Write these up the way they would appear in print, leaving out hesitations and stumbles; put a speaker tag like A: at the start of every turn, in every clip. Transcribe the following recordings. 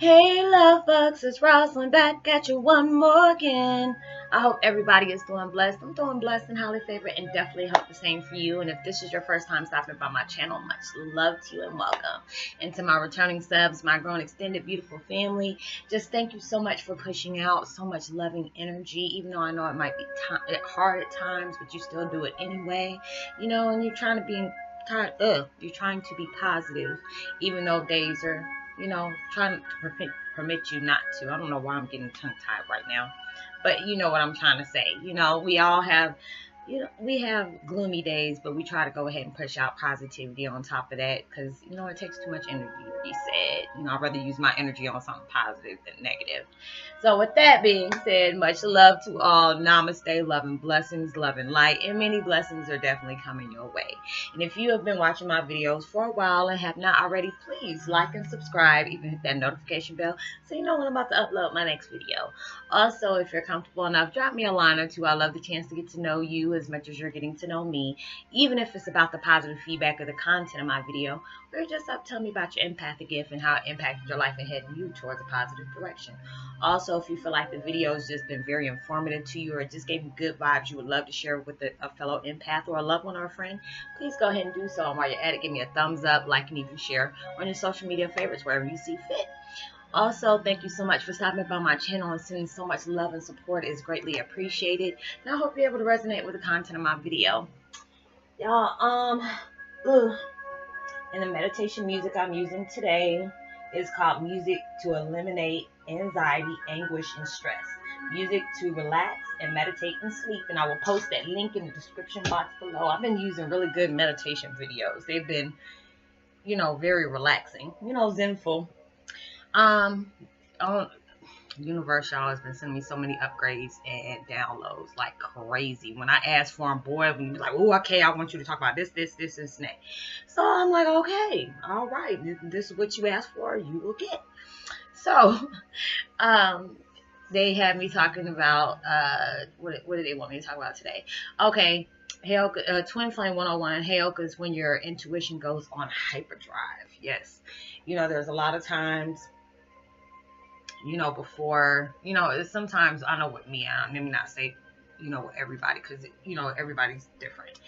A: Hey, love bugs, it's Rosalind back at you one more again. I hope everybody is doing blessed. I'm doing blessed and highly favored, and definitely hope the same for you. And if this is your first time stopping by my channel, much love to you and welcome. And to my returning subs, my grown extended beautiful family, just thank you so much for pushing out so much loving energy. Even though I know it might be hard at times, but you still do it anyway. And you're trying to be you're trying to be positive, even though days are trying to permit you not to. I don't know why I'm getting tongue-tied right now, but you know what I'm trying to say. We all have, we have gloomy days, but we try to go ahead and push out positivity on top of that because, it takes too much energy to be sad. I'd rather use my energy on something positive than negative. So with that being said, much love to all. Namaste, love and blessings, love and light, and many blessings are definitely coming your way. And if you have been watching my videos for a while and have not already, please like and subscribe, even hit that notification bell so you know when I'm about to upload my next video. Also, if you're comfortable enough, drop me a line or two. I love the chance to get to know you as much as you're getting to know me, even if it's about the positive feedback of the content of my video, or just tell me about your empathic gift and how it impacted your life and heading you towards a positive direction. Also, if you feel like the video has just been very informative to you or it just gave you good vibes you would love to share with a fellow empath or a loved one or a friend, please go ahead and do so. And while you're at it, give me a thumbs up, like, and even share on your social media favorites wherever you see fit. Also, thank you so much for stopping by my channel and sending so much love and support. It's greatly appreciated. And I hope you're able to resonate with the content of my video. Y'all, and the meditation music I'm using today is called Music to Eliminate Anxiety, Anguish, and Stress. Music to relax and meditate and sleep. And I will post that link in the description box below. I've been using really good meditation videos. They've been, very relaxing, zenful. Universe, y'all, has been sending me so many upgrades and downloads like crazy. When I asked for them, boy, when you like, oh, okay, I want you to talk about this, and that. So I'm like, okay, all right, this is what you asked for, you will get. So, they had me talking about, what do they want me to talk about today? Okay, Heyoka, Twin Flame 101, Heyoka is when your intuition goes on hyperdrive. Yes, there's a lot of times, before, sometimes I know with me, let me not say, everybody, because, everybody's different.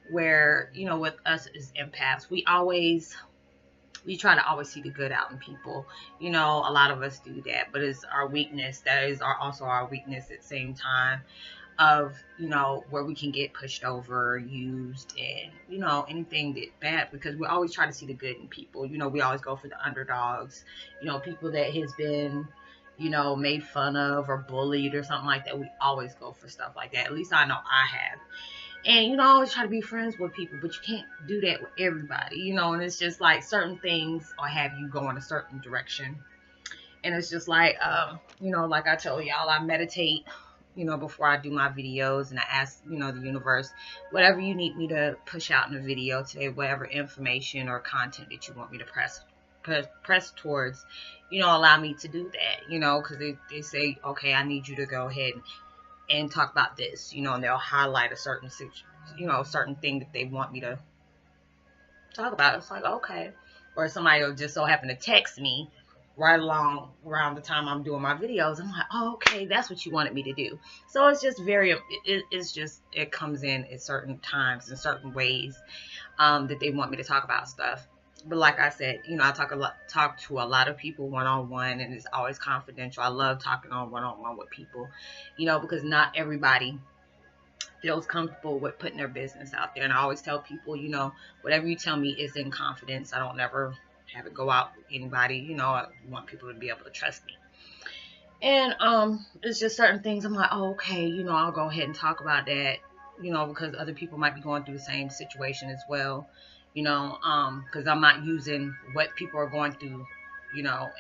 A: Where, with us as empaths, we try to always see the good out in people. A lot of us do that, but it's our weakness. That is also our weakness at the same time of, where we can get pushed over, used, and, anything that bad, because we always try to see the good in people. We always go for the underdogs, people that has been, made fun of or bullied or something like that. We always go for stuff like that. At least I know I have. And, I always try to be friends with people, but you can't do that with everybody, and it's just like certain things will have you go in a certain direction. And it's just like, like I told y'all, I meditate, before I do my videos, and I ask, the universe, whatever you need me to push out in a video today, whatever information or content that you want me to press towards, allow me to do that, because they say, okay, I need you to go ahead and talk about this, and they'll highlight a certain certain thing that they want me to talk about. It's like, okay. Or somebody will just so happen to text me right around the time I'm doing my videos. I'm like, oh, okay, that's what you wanted me to do. So it's just it comes in at certain times in certain ways that they want me to talk about stuff. But like I said, I talk to a lot of people one-on-one, and it's always confidential. I love talking on one-on-one with people, because not everybody feels comfortable with putting their business out there. And I always tell people, whatever you tell me is in confidence. I don't never have it go out with anybody. I want people to be able to trust me. And it's just certain things I'm like, oh, okay, I'll go ahead and talk about that, because other people might be going through the same situation as well, because I'm not using what people are going through,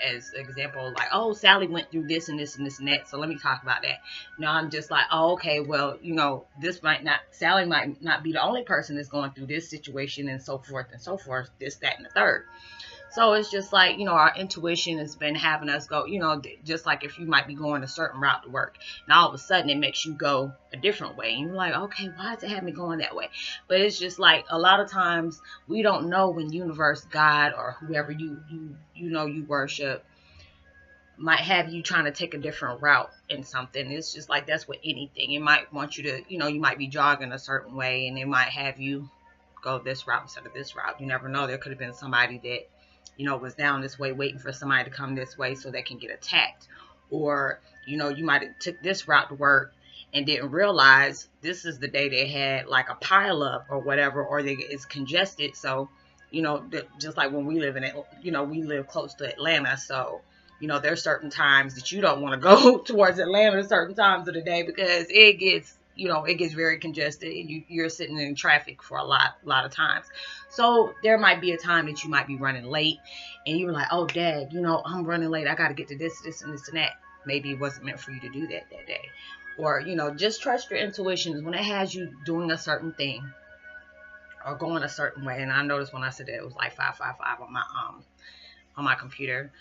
A: as an example, like, oh, Sally went through this and this and this and that, so let me talk about that. I'm just like, oh, okay, well, Sally might not be the only person that's going through this situation, and so forth, this, that, and the third. So it's just like, our intuition has been having us go, just like if you might be going a certain route to work, and all of a sudden it makes you go a different way. And you're like, okay, why does it have me going that way? But it's just like a lot of times we don't know when universe, God, or whoever you worship might have you trying to take a different route in something. It's just like that's with anything. It might want you to, you might be jogging a certain way, and it might have you go this route instead of this route. You never know. There could have been somebody that, was down this way waiting for somebody to come this way so they can get attacked. Or, you might have took this route to work and didn't realize this is the day they had like a pile up or whatever, or it's congested. So, just like when we live in it, we live close to Atlanta. So, there's certain times that you don't want to go towards Atlanta certain times of the day because it gets very congested and you're sitting in traffic for a lot of times. So there might be a time that you might be running late and you're like, oh, dad, I'm running late. I got to get to this, and this, and that. Maybe it wasn't meant for you to do that day. Or, just trust your intuitions when it has you doing a certain thing or going a certain way. And I noticed when I said that it was like 555 on my computer.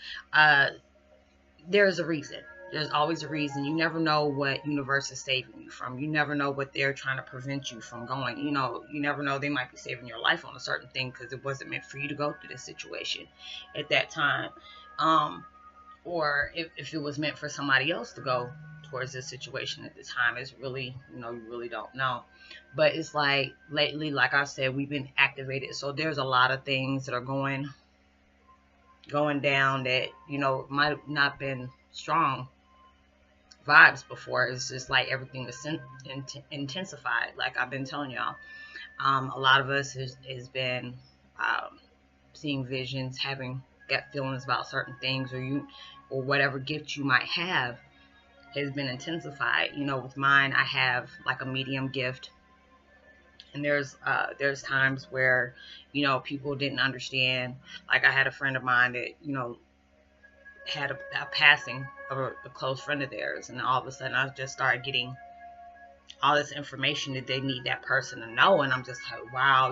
A: There's a reason. There's always a reason. You never know what universe is saving you from. You never know what they're trying to prevent you from going. You never know. They might be saving your life on a certain thing because it wasn't meant for you to go through this situation at that time. Or if it was meant for somebody else to go towards this situation at the time, it's really, you really don't know. But it's like lately, like I said, we've been activated. So there's a lot of things that are going down that, might have not been strong vibes before. It's just like everything was intensified, like I've been telling y'all. A lot of us has been seeing visions, having gut feelings about certain things, or whatever gift you might have has been intensified. With mine, I have like a medium gift. And there's times where, people didn't understand. Like I had a friend of mine that, had a passing of a close friend of theirs. And all of a sudden I just started getting all this information that they need that person to know. And I'm just like, wow,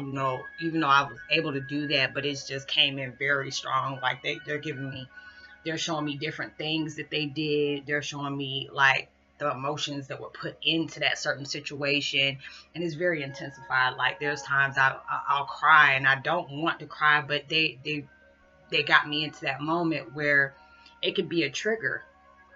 A: even though I was able to do that, but it just came in very strong. Like they're showing me different things that they did. They're showing me like the emotions that were put into that certain situation, and it's very intensified. Like there's times I'll cry and I don't want to cry, but they got me into that moment where it could be a trigger,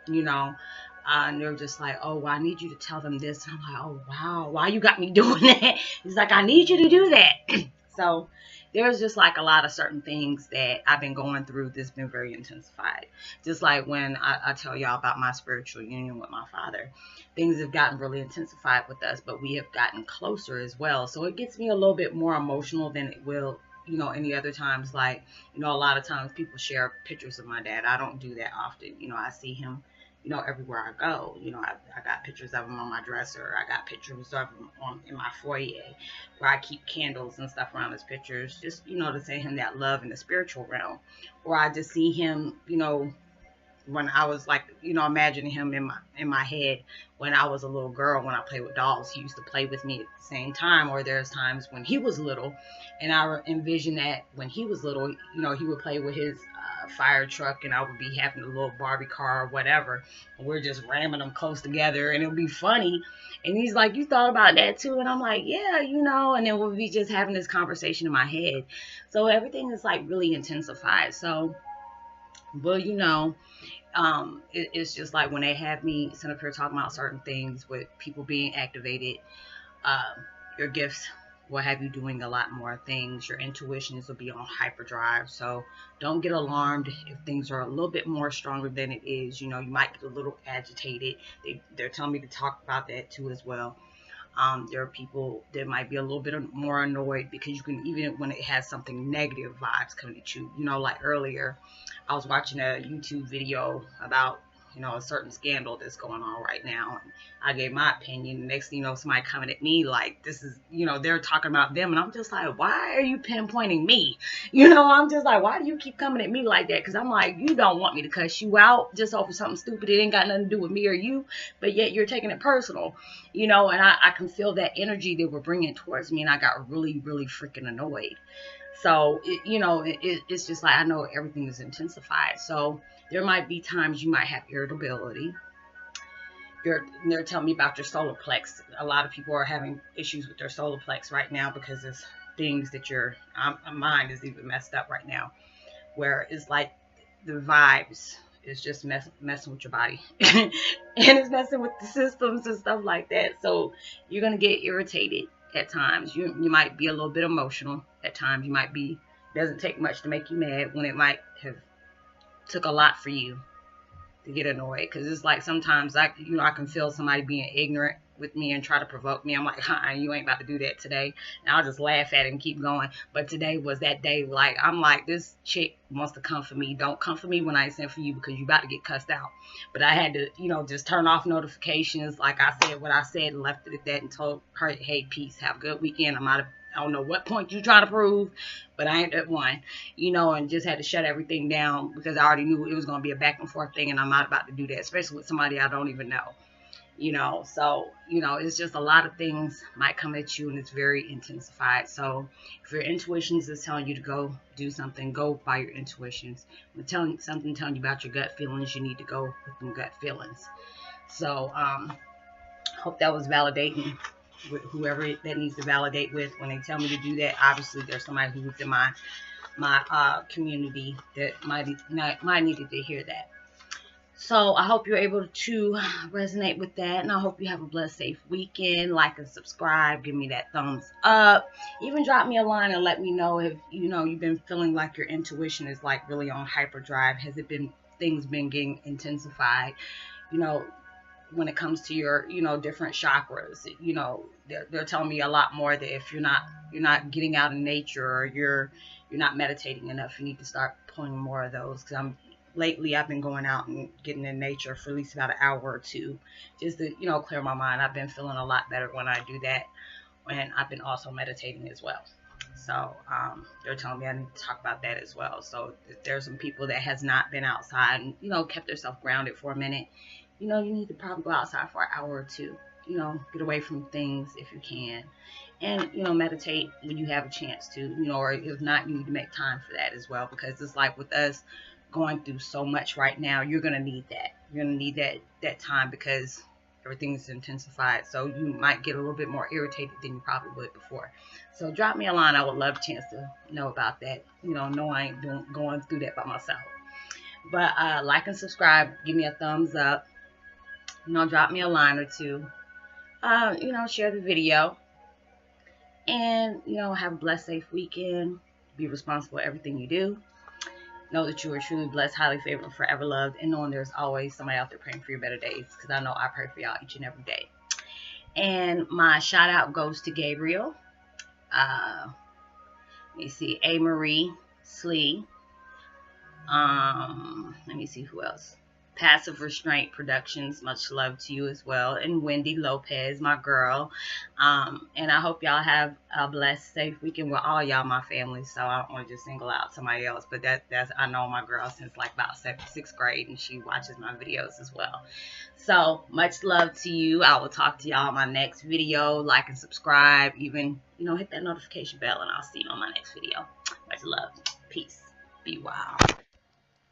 A: and they're just like, oh, well, I need you to tell them this. And I'm like, oh wow, why you got me doing that? It's like, I need you to do that. So there's just like a lot of certain things that I've been going through that's been very intensified. Just like when I tell y'all about my spiritual union with my father, things have gotten really intensified with us, but we have gotten closer as well. So it gets me a little bit more emotional than it will, any other times. Like, a lot of times people share pictures of my dad. I don't do that often. I see him, everywhere I go. I got pictures of him on my dresser. I got pictures of him in my foyer where I keep candles and stuff around his pictures, just, to send him that love in the spiritual realm. Or I just see him, when I was like, imagining him in my head when I was a little girl, when I played with dolls. He used to play with me at the same time. Or there's times when he was little and I envision that when he was little, he would play with his fire truck and I would be having a little Barbie car or whatever, and we're just ramming them close together and it'll be funny. And he's like, you thought about that too? And I'm like, yeah, and then we'll be just having this conversation in my head. So everything is like really intensified. So, well, it's just like when they have me sit up here talking about certain things with people being activated, your gifts will have you doing a lot more things. Your intuitions will be on hyperdrive. So don't get alarmed if things are a little bit more stronger than it is. You might get a little agitated. They're telling me to talk about that too as well. There are people that might be a little bit more annoyed because you can, even when it has something negative vibes coming at you, like earlier I was watching a YouTube video about, a certain scandal that's going on right now. And I gave my opinion. The next thing somebody coming at me like, this is, they're talking about them. And I'm just like, why are you pinpointing me? I'm just like, why do you keep coming at me like that? Because I'm like, you don't want me to cuss you out just over something stupid. It ain't got nothing to do with me or you, but yet you're taking it personal, and I can feel that energy they were bringing towards me. And I got really, really freaking annoyed. So, it's just like I know everything is intensified. So there might be times you might have irritability. They're telling me about your solar plex. A lot of people are having issues with their solar plex right now because it's things that your mind is even messed up right now, where it's like the vibes is just messing with your body and it's messing with the systems and stuff like that. So you're gonna get irritated at times. You might be a little bit emotional at times. You might be, doesn't take much to make you mad when it might have took a lot for you to get annoyed. Because it's like sometimes I can feel somebody being ignorant with me and try to provoke me. I'm like, you ain't about to do that today. And I'll just laugh at it and keep going. But today was that day. Like, I'm like, this chick wants to come for me. Don't come for me when I send for you, because you about to get cussed out. But I had to, just turn off notifications. Like I said what I said and left it at that and told her, hey, peace, have a good weekend. I don't know what point you trying to prove, but I ain't at one, and just had to shut everything down because I already knew it was going to be a back and forth thing, and I'm not about to do that, especially with somebody I don't even know, So, it's just a lot of things might come at you, and it's very intensified. So if your intuitions is telling you to go do something, go by your intuitions. When telling you about your gut feelings, you need to go with them gut feelings. So, hope that was validating. With whoever that needs to validate with, when they tell me to do that, obviously there's somebody who's in my community that might needed to hear that. So I hope you're able to resonate with that, and I hope you have a blessed, safe weekend. Like and subscribe, give me that thumbs up, even drop me a line and let me know if you've been feeling like your intuition is like really on hyperdrive. Has it been, things been getting intensified, when it comes to your different chakras? They're telling me a lot more that if you're not getting out in nature, or you're not meditating enough, you need to start pulling more of those. Because lately I've been going out and getting in nature for at least about an hour or two, just to clear my mind. I've been feeling a lot better when I do that, and I've been also meditating as well. So they're telling me I need to talk about that as well. So there's some people that has not been outside and kept themselves grounded for a minute. You need to probably go outside for an hour or two, get away from things if you can, and, meditate when you have a chance to, or if not, you need to make time for that as well, because it's like with us going through so much right now, you're going to need that. You're going to need that time, because everything's intensified. So you might get a little bit more irritated than you probably would before. So drop me a line. I would love a chance to know about that. No, I ain't going through that by myself. But like and subscribe, give me a thumbs up. Drop me a line or two. Share the video. And, have a blessed, safe weekend. Be responsible for everything you do. Know that you are truly blessed, highly favored, forever loved. And knowing there's always somebody out there praying for your better days. Because I know I pray for y'all each and every day. And my shout out goes to Gabriel. Let me see. A. Marie Slee. Let me see who else. Passive Restraint Productions, much love to you as well. And Wendy Lopez, my girl. And I hope y'all have a blessed, safe weekend with all y'all, my family. So I don't want to just single out somebody else, but that's I know my girl since like about sixth grade, and she watches my videos as well. So much love to you. I will talk to y'all in my next video. Like and subscribe, even hit that notification bell, and I'll see you on my next video. Much love. Peace. Be wild.